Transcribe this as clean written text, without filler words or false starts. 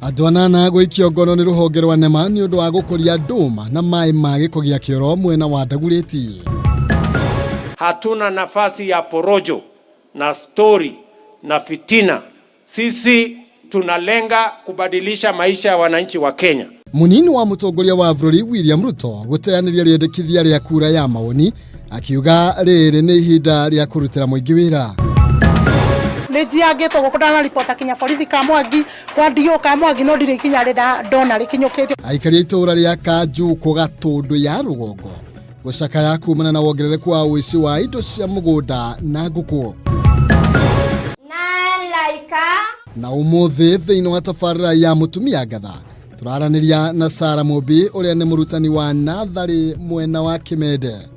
Andũ anana gũikio ngono nĩ rũhonge rwa NEMA nĩ ũndũ wa gũkũria ndũma na maĩ ma gĩko gĩa kĩoro mwena wa Ndagurĩti. Hatuna nafasi ya porojo na story na fitina. Sisi tunalenga kubadilisha maisha ya wananchi wa Kenya. Munini wa mũtongoria wa bũrũri William Ruto gũteanĩria rĩendekithia rĩa kura ya maoni akiuga rĩrĩ nĩ ihinda rĩa kũrutĩra mũingĩ wĩra. Nĩnjiangĩtwo gũkũ na ripota kinya borithi Kamwangi kwa ndio Kamwangi no ndirĩ kinya rĩ ndona rĩkinyũkĩte. Aikari itũra rĩa Kanjuku Gatũndũ ya rũgongo gũcakaya kumana na wongerereku wa ũici wa indo cia mũgũnda na ngũkũ. Na ũmũthĩ thĩinĩ wa tabarĩra ya mũtumia ngatha tũraranĩria na Sarah Mũmbi ũrĩa nĩ mũrutani wa natharĩ mwena wa Kimende.